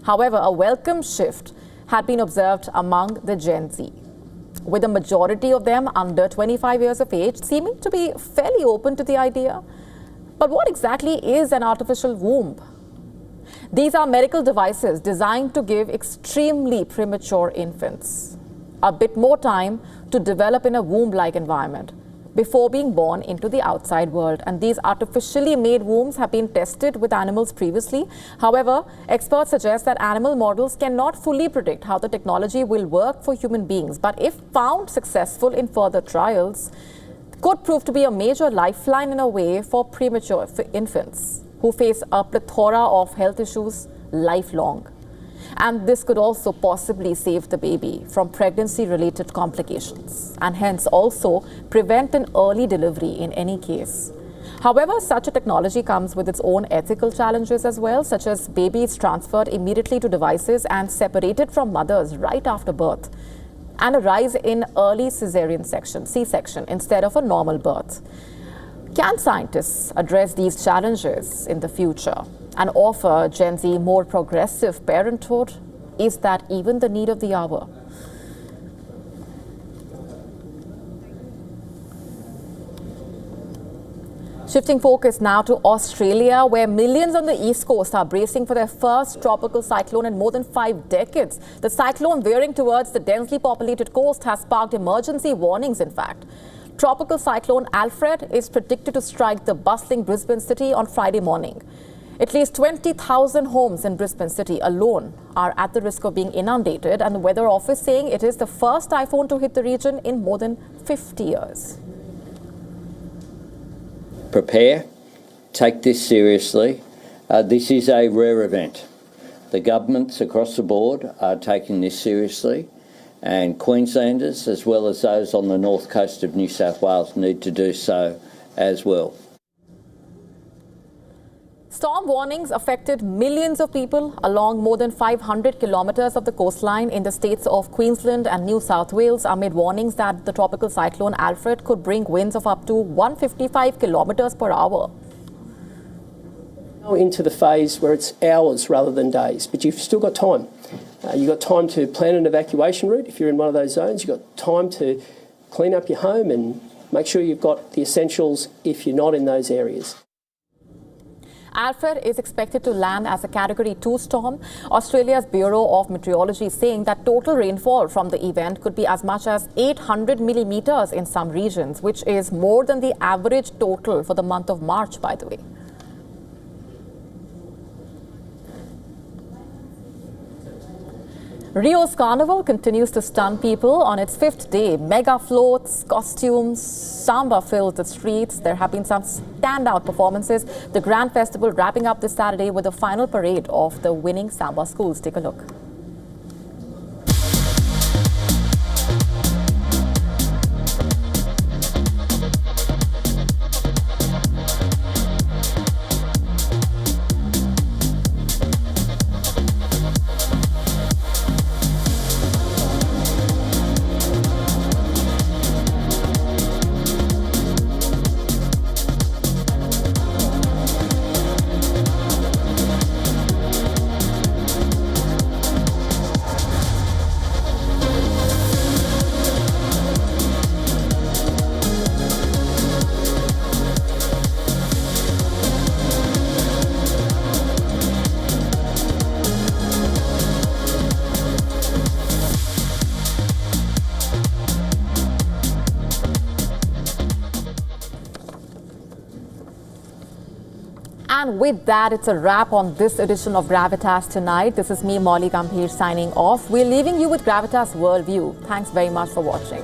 However, a welcome shift had been observed among the Gen Z, with the majority of them under 25 years of age seeming to be fairly open to the idea. But what exactly is an artificial womb? These are medical devices designed to give extremely premature infants a bit more time to develop in a womb-like environment before being born into the outside world. And these artificially made wombs have been tested with animals previously. However, experts suggest that animal models cannot fully predict how the technology will work for human beings, but if found successful in further trials, could prove to be a major lifeline in a way for premature infants who face a plethora of health issues lifelong. And this could also possibly save the baby from pregnancy-related complications and hence also prevent an early delivery in any case. However, such a technology comes with its own ethical challenges as well, such as babies transferred immediately to devices and separated from mothers right after birth, and a rise in early cesarean section, C-section, instead of a normal birth. Can scientists address these challenges in the future and offer Gen Z more progressive parenthood? Is that even the need of the hour? Shifting focus now to Australia, where millions on the east coast are bracing for their first tropical cyclone in more than 5 decades. The cyclone veering towards the densely populated coast has sparked emergency warnings, in fact. Tropical cyclone Alfred is predicted to strike the bustling Brisbane city on Friday morning. At least 20,000 homes in Brisbane city alone are at the risk of being inundated, and the Weather Office saying it is the first typhoon to hit the region in more than 50 years. Prepare, take this seriously. This is a rare event. The governments across the board are taking this seriously, and Queenslanders, as well as those on the north coast of New South Wales, need to do so as well. Storm warnings affected millions of people along more than 500 kilometres of the coastline in the states of Queensland and New South Wales amid warnings that the tropical cyclone Alfred could bring winds of up to 155 kilometres per hour. Into the phase where it's hours rather than days, but you've still got time. You've got time to plan an evacuation route if you're in one of those zones. You've got time to clean up your home and make sure you've got the essentials if you're not in those areas. Alfred is expected to land as a Category 2 storm. Australia's Bureau of Meteorology is saying that total rainfall from the event could be as much as 800 millimetres in some regions, which is more than the average total for the month of March, by the way. Rio's carnival continues to stun people on its 5th day. Mega floats, costumes, samba filled the streets. There have been some standout performances. The Grand Festival wrapping up this Saturday with the final parade of the winning samba schools. Take a look. And with that, it's a wrap on this edition of Gravitas tonight. This is me, Molly Gambhir, signing off. We're leaving you with Gravitas Worldview. Thanks very much for watching.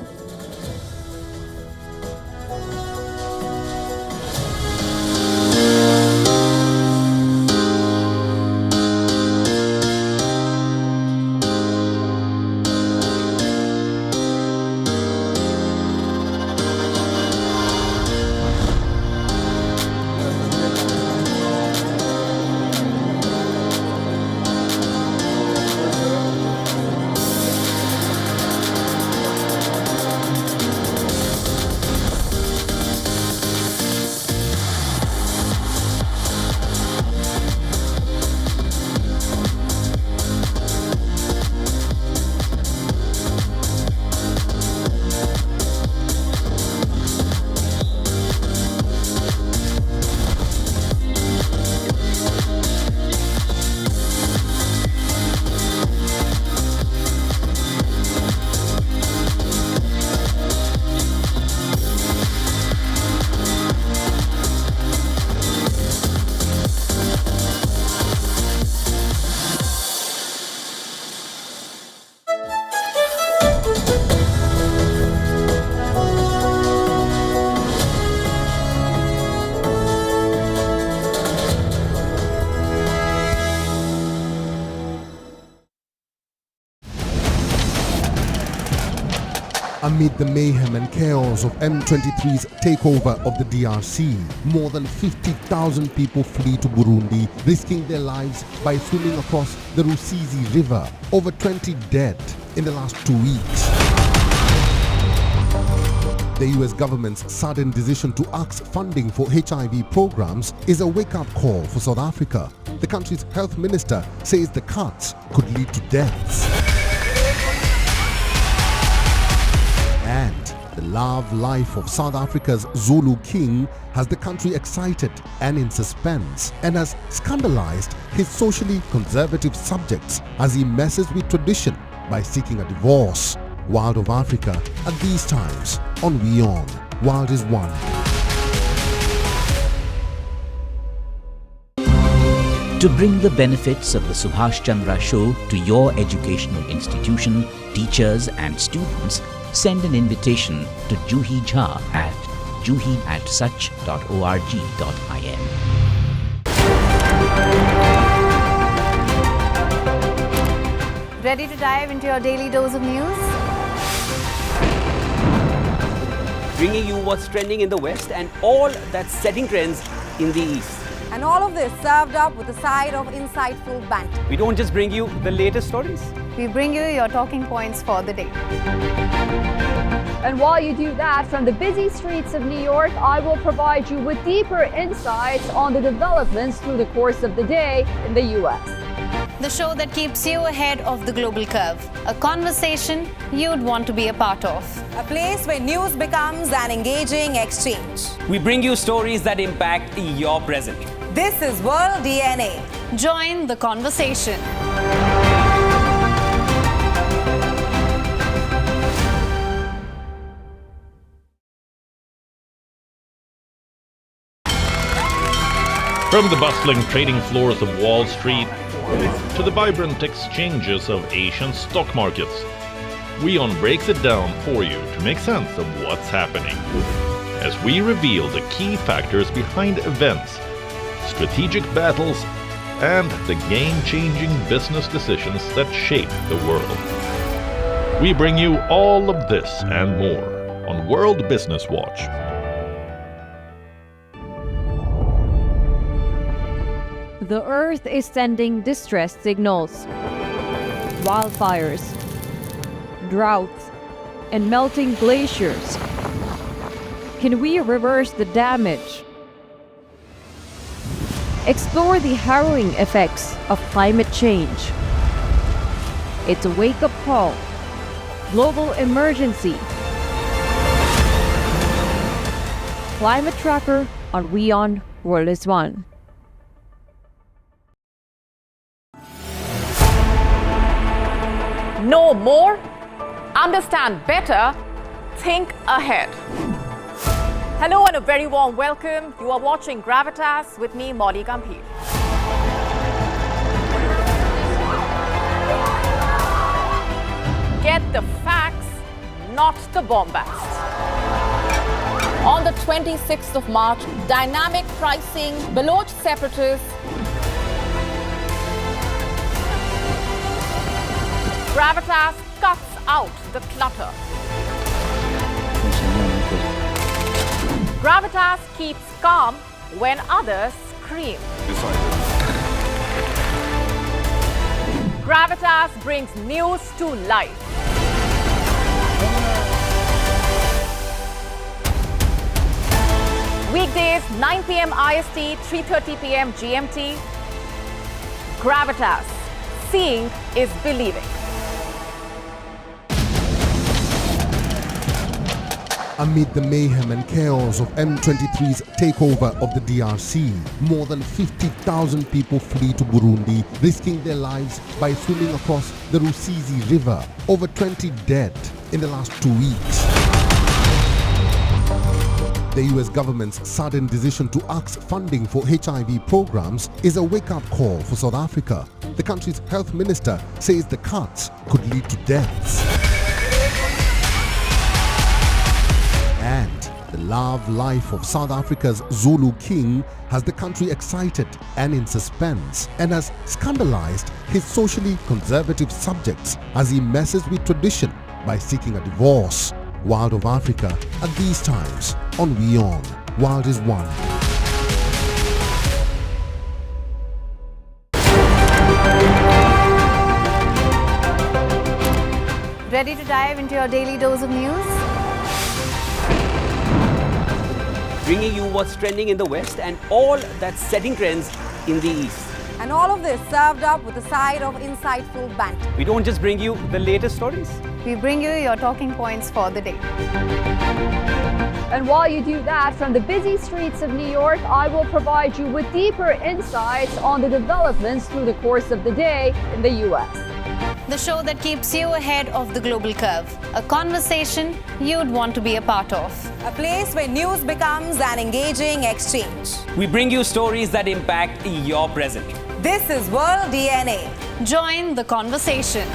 Amid the mayhem and chaos of M23's takeover of the DRC, more than 50,000 people flee to Burundi, risking their lives by swimming across the Rusizi River. Over 20 dead in the last 2 weeks. The US government's sudden decision to axe funding for HIV programs is a wake-up call for South Africa. The country's health minister says the cuts could lead to deaths. And the love life of South Africa's Zulu king has the country excited and in suspense, and has scandalized his socially conservative subjects as he messes with tradition by seeking a divorce. World of Africa at these times on WION. World is One. To bring the benefits of the Subhash Chandra Show to your educational institution, teachers and students, send an invitation to Juhi Jha at juhi@such.org.in. Ready to dive into your daily dose of news? Bringing you what's trending in the West and all that's setting trends in the East. And all of this served up with a side of insightful banter. We don't just bring you the latest stories. We bring you your talking points for the day. And while you do that, from the busy streets of New York, I will provide you with deeper insights on the developments through the course of the day in the U.S. The show that keeps you ahead of the global curve. A conversation you'd want to be a part of. A place where news becomes an engaging exchange. We bring you stories that impact your present. This is World DNA. Join the conversation. From the bustling trading floors of Wall Street to the vibrant exchanges of Asian stock markets, WION breaks it down for you to make sense of what's happening. As we reveal the key factors behind events, strategic battles, and the game-changing business decisions that shape the world. We bring you all of this and more on World Business Watch. The Earth is sending distress signals. Wildfires, droughts, and melting glaciers. Can we reverse the damage? Explore the harrowing effects of climate change. It's a wake-up call. Global emergency. Climate Tracker on WION World is One. Know more, understand better, think ahead. Hello and a very warm welcome. You are watching Gravitas with me, Molly Gambhir. Get the facts, not the bombast. On the 26th of March, dynamic pricing, Baloch separatists, Gravitas cuts out the clutter. Gravitas keeps calm when others scream. Gravitas brings news to life. Weekdays 9 p.m. IST, 3:30 p.m. GMT. Gravitas. Seeing is believing. Amid the mayhem and chaos of M23's takeover of the DRC, more than 50,000 people flee to Burundi, risking their lives by swimming across the Rusizi River. Over 20 dead in the last 2 weeks. The US government's sudden decision to axe funding for HIV programs is a wake-up call for South Africa. The country's health minister says the cuts could lead to deaths. And the love life of South Africa's Zulu king has the country excited and in suspense, and has scandalized his socially conservative subjects as he messes with tradition by seeking a divorce. World of Africa at these times on WION. World is One. Ready to dive into your daily dose of news? Bringing you what's trending in the West and all that's setting trends in the East. And all of this served up with a side of insightful banter. We don't just bring you the latest stories. We bring you your talking points for the day. And while you do that, from the busy streets of New York, I will provide you with deeper insights on the developments through the course of the day in the U.S. The show that keeps you ahead of the global curve. A conversation you'd want to be a part of. A place where news becomes an engaging exchange. We bring you stories that impact your present. This is World DNA. Join the conversation.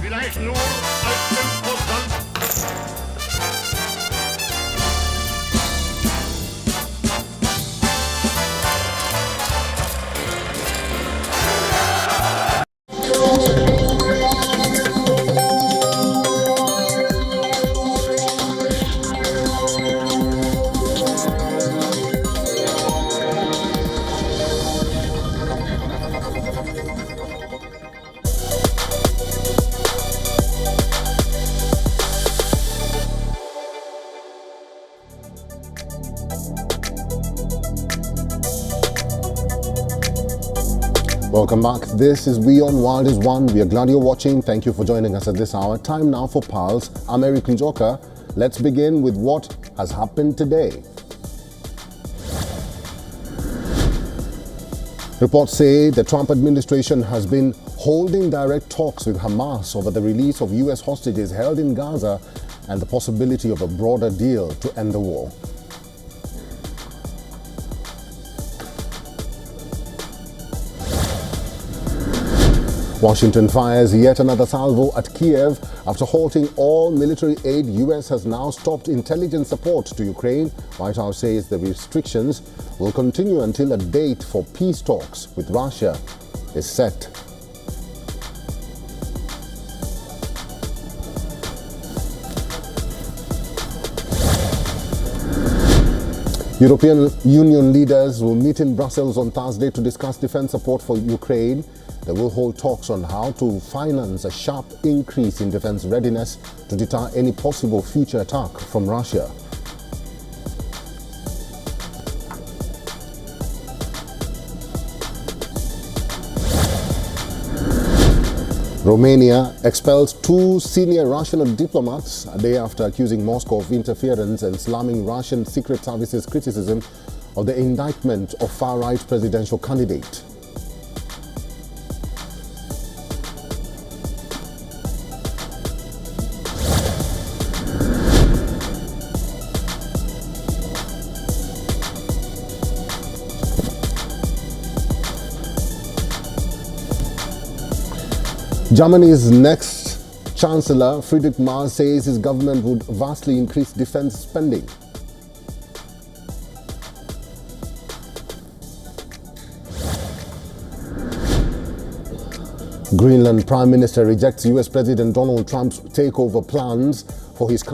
Vielleicht nur Welcome back. This is WION World is One. We are glad you're watching. Thank you for joining us at this hour. Time now for Pulse. I'm Eric Njoka. Let's begin with what has happened today. Reports say the Trump administration has been holding direct talks with Hamas over the release of US hostages held in Gaza and the possibility of a broader deal to end the war. Washington fires yet another salvo at Kyiv after halting all military aid. US has now stopped intelligence support to Ukraine. White House says the restrictions will continue until a date for peace talks with Russia is set. European Union leaders will meet in Brussels on Thursday to discuss defense support for Ukraine. They will hold talks on how to finance a sharp increase in defense readiness to deter any possible future attack from Russia. Romania expels 2 senior Russian diplomats a day after accusing Moscow of interference and slamming Russian secret services' criticism of the indictment of far-right presidential candidate. Germany's next Chancellor, Friedrich Merz, says his government would vastly increase defense spending. Greenland Prime Minister rejects US President Donald Trump's takeover plans for his country.